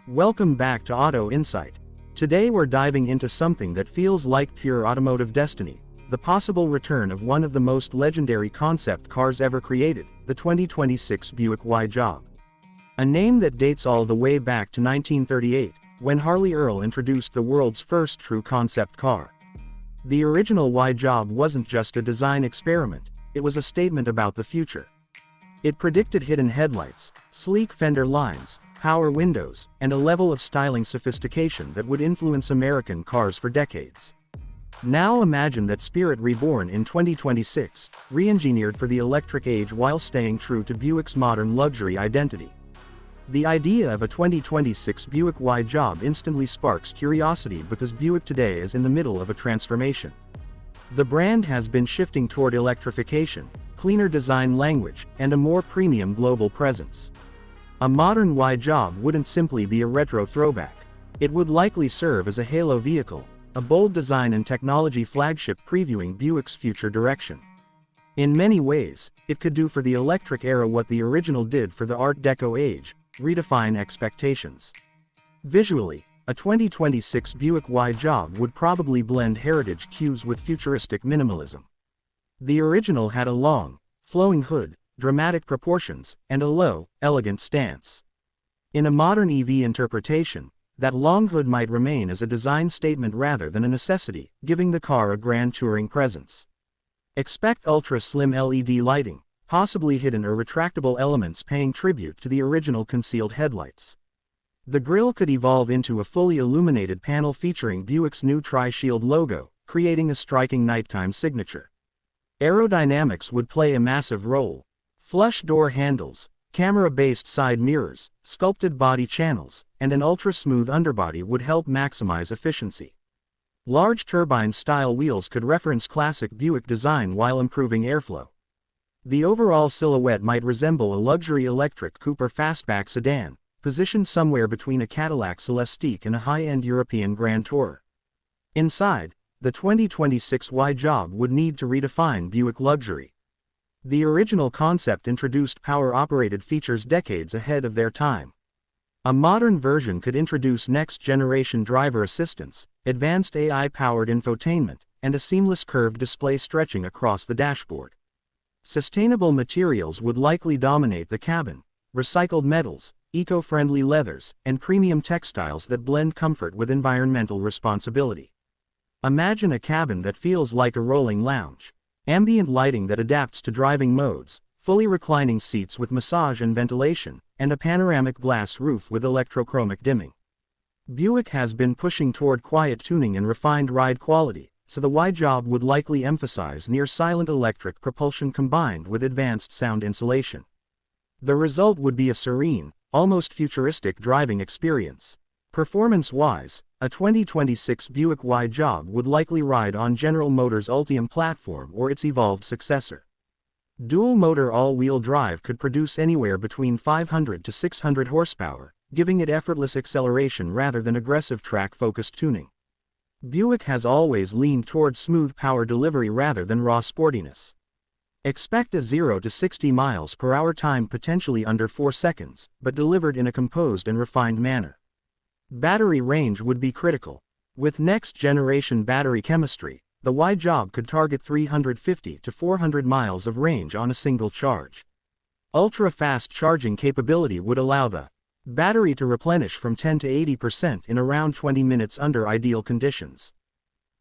Welcome back to Auto Insight. Today we're diving into something that feels like pure automotive destiny, the possible return of one of the most legendary concept cars ever created, the 2026 Buick Y-Job. A name that dates all the way back to 1938, when Harley Earl introduced the world's first true concept car. The original Y-Job wasn't just a design experiment, it was a statement about the future. It predicted hidden headlights, sleek fender lines, power windows, and a level of styling sophistication that would influence American cars for decades. Now imagine that spirit reborn in 2026, re-engineered for the electric age while staying true to Buick's modern luxury identity. The idea of a 2026 Buick Y-Job instantly sparks curiosity because Buick today is in the middle of a transformation. The brand has been shifting toward electrification, cleaner design language, and a more premium global presence. A modern Y-Job wouldn't simply be a retro throwback. It would likely serve as a halo vehicle, a bold design and technology flagship previewing Buick's future direction. In many ways, it could do for the electric era what the original did for the Art Deco age, redefine expectations. Visually, a 2026 Buick Y-Job would probably blend heritage cues with futuristic minimalism. The original had a long, flowing hood, dramatic proportions, and a low, elegant stance. In a modern EV interpretation, that long hood might remain as a design statement rather than a necessity, giving the car a grand touring presence. Expect ultra-slim LED lighting, possibly hidden or retractable elements paying tribute to the original concealed headlights. The grille could evolve into a fully illuminated panel featuring Buick's new Tri-Shield logo, creating a striking nighttime signature. Aerodynamics would play a massive role. Flush door handles, camera-based side mirrors, sculpted body channels, and an ultra-smooth underbody would help maximize efficiency. Large turbine-style wheels could reference classic Buick design while improving airflow. The overall silhouette might resemble a luxury electric coupe or fastback sedan, positioned somewhere between a Cadillac Celestiq and a high-end European Grand Tourer. Inside, the 2026 Y-Job would need to redefine Buick luxury. The original concept introduced power-operated features decades ahead of their time. A modern version could introduce next-generation driver assistance, advanced AI-powered infotainment, and a seamless curved display stretching across the dashboard. Sustainable materials would likely dominate the cabin: recycled metals, eco-friendly leathers, and premium textiles that blend comfort with environmental responsibility. Imagine a cabin that feels like a rolling lounge. Ambient lighting that adapts to driving modes, fully reclining seats with massage and ventilation, and a panoramic glass roof with electrochromic dimming. Buick has been pushing toward quiet tuning and refined ride quality, so the Y-Job would likely emphasize near-silent electric propulsion combined with advanced sound insulation. The result would be a serene, almost futuristic driving experience. Performance-wise, a 2026 Buick Y-Job would likely ride on General Motors' Ultium platform or its evolved successor. Dual-motor all-wheel drive could produce anywhere between 500 to 600 horsepower, giving it effortless acceleration rather than aggressive track-focused tuning. Buick has always leaned toward smooth power delivery rather than raw sportiness. Expect a 0 to 60 miles per hour time potentially under 4 seconds, but delivered in a composed and refined manner. Battery range would be critical. With next-generation battery chemistry, the Y-Job could target 350 to 400 miles of range on a single charge. Ultra-fast charging capability would allow the battery to replenish from 10 to 80% in around 20 minutes under ideal conditions.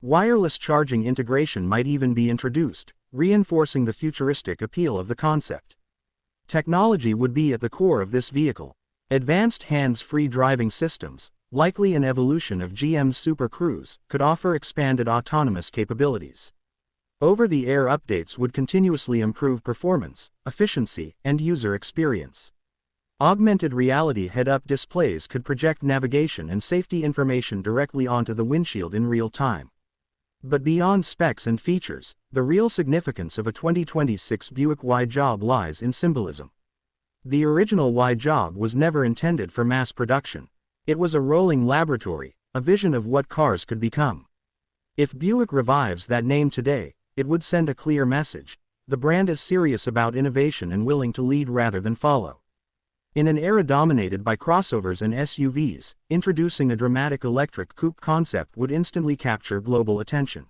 Wireless charging integration might even be introduced, reinforcing the futuristic appeal of the concept. Technology would be at the core of this vehicle. Advanced hands-free driving systems, likely an evolution of GM's Super Cruise, could offer expanded autonomous capabilities. Over-the-air updates would continuously improve performance, efficiency, and user experience. Augmented reality head-up displays could project navigation and safety information directly onto the windshield in real time. But beyond specs and features, the real significance of a 2026 Buick Y-Job lies in symbolism. The original Y-Job was never intended for mass production. It was a rolling laboratory, a vision of what cars could become. If Buick revives that name today, it would send a clear message. the brand is serious about innovation and willing to lead rather than follow. In an era dominated by crossovers and SUVs, introducing a dramatic electric coupe concept would instantly capture global attention.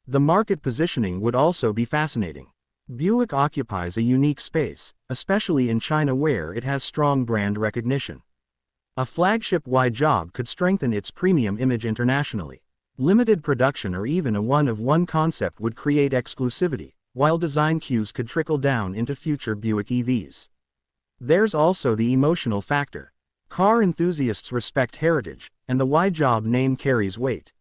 The market positioning would also be fascinating. Buick occupies a unique space, especially in China where it has strong brand recognition. A flagship Y-Job could strengthen its premium image internationally. Limited production or even a one-of-one concept would create exclusivity, while design cues could trickle down into future Buick EVs. There's also the emotional factor. Car enthusiasts respect heritage, and the Y-Job name carries weight.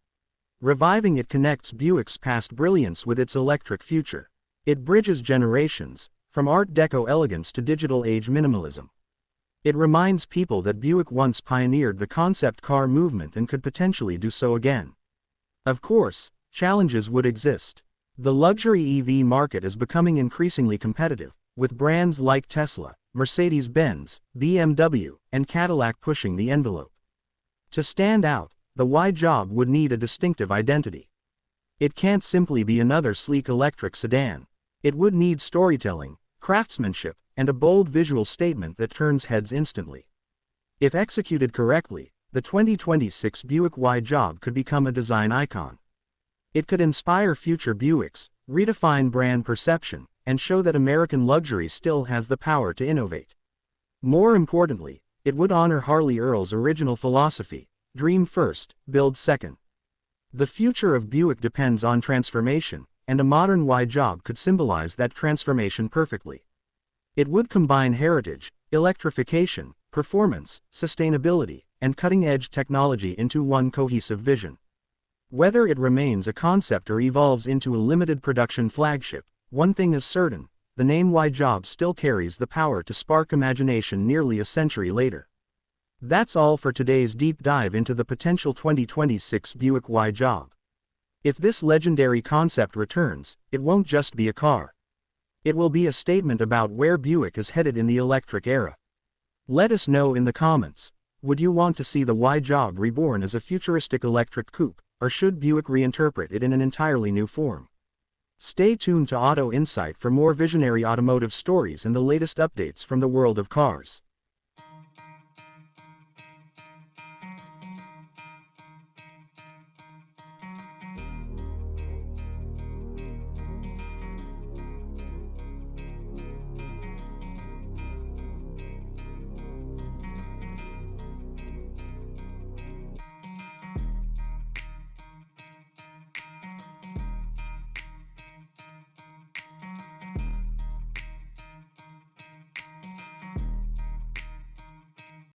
Reviving it connects Buick's past brilliance with its electric future. It bridges generations, from Art Deco elegance to digital age minimalism. It reminds people that Buick once pioneered the concept car movement and could potentially do so again. Of course, challenges would exist. The luxury EV market is becoming increasingly competitive, with brands like Tesla, Mercedes-Benz, BMW, and Cadillac pushing the envelope. To stand out, the Y-Job would need a distinctive identity. It can't simply be another sleek electric sedan. It would need storytelling, craftsmanship, and a bold visual statement that turns heads instantly. If executed correctly, the 2026 Buick Y-Job could become a design icon. It could inspire future Buicks, redefine brand perception, and show that American luxury still has the power to innovate. More importantly, it would honor Harley Earl's original philosophy: dream first, build second. The future of Buick depends on transformation, and a modern Y-Job could symbolize that transformation perfectly. It would combine heritage, electrification, performance, sustainability, and cutting-edge technology into one cohesive vision. Whether it remains a concept or evolves into a limited production flagship, one thing is certain: the name Y-Job still carries the power to spark imagination nearly a century later. That's all for today's deep dive into the potential 2026 Buick Y-Job. If this legendary concept returns, it won't just be a car. It will be a statement about where Buick is headed in the electric era. Let us know in the comments. Would you want to see the Y-Job reborn as a futuristic electric coupe, or should Buick reinterpret it in an entirely new form? Stay tuned to Auto Insight for more visionary automotive stories and the latest updates from the world of cars.